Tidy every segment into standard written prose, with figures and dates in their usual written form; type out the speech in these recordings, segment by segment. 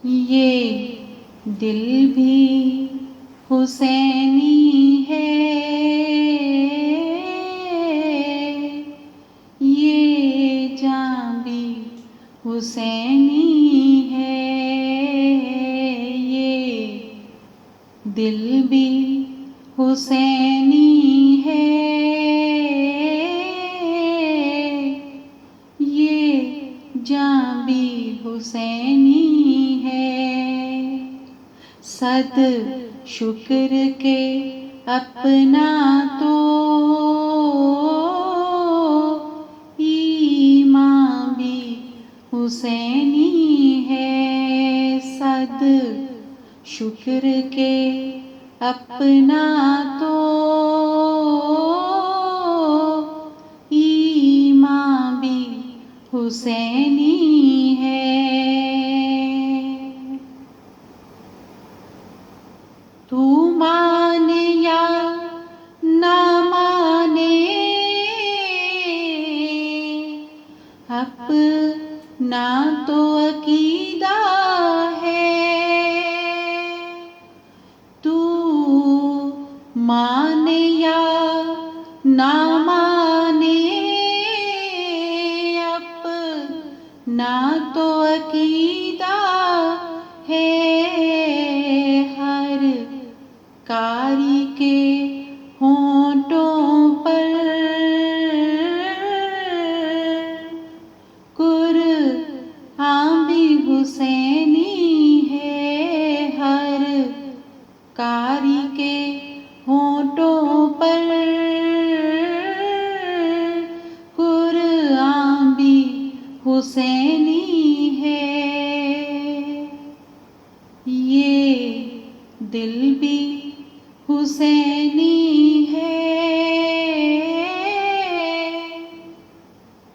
ये दिल भी हुसैनी है, ये जान भी हुसैनी है, ये दिल भी हुसैनी है, ये जान भी हुसैनी है। सद शुक्र के अपना तो ईमान भी हुसैनी है। सद शुक्र के अपना तो ईमान भी हुसैनी है। तू माने या ना माने, अपना तो अकीदा है। तू माने या ना माने, अपना तो अकीदा है। हर कारी के होंठों पर कुरआन भी हुसैनी है। हर कारी के होंठों पर कुरआन भी हुसैनी है। ये दिल भी हुसैनी है,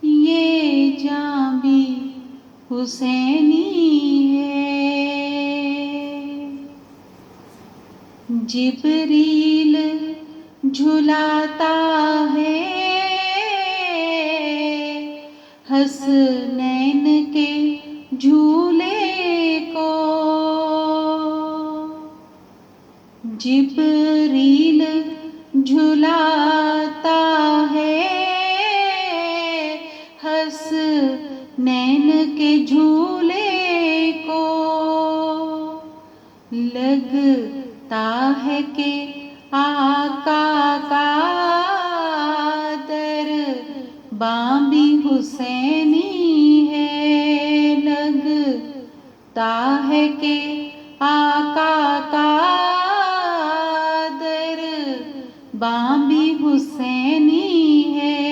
ये जान भी हुसैनी है। जिब्रील झुलाता है हसनैन के झूले को। जिब्रील झुलाता है हसनैन के झूले को। लगता है कि आका का दरबार भी हुसैनी है। लगता है कि आका का दरबार भी हुसैनी है।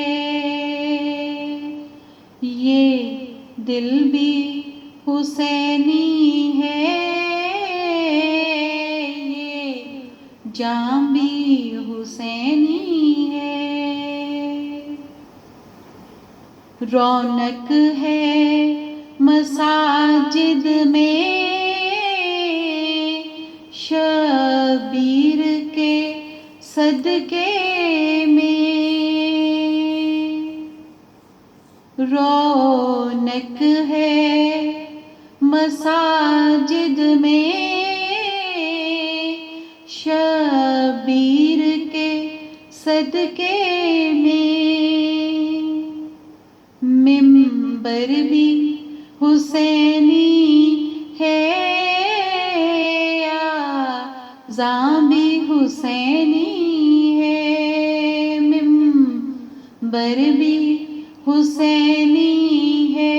ये दिल भी हुसैनी है, ये जान भी हुसैनी है। रौनक है मसाजिद में शबीर के सदके में। रौनक है मसाजिद में शबीर के सदके में। मिंबर भी हुसैनी है, आज़ान भी हुसैनी है। मिंबर भी हुसैनी है,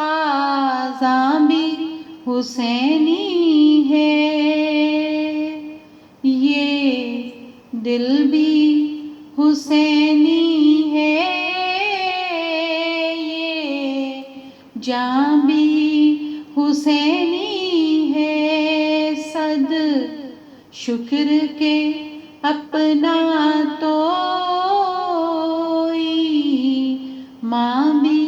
आज़ान भी हुसैनी है। ये दिल भी हुसैनी है, ये जान भी हुसैनी है। सद शुक्र के अपना तो ईमान भी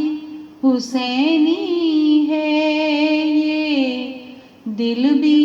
हुसैनी है, ये दिल भी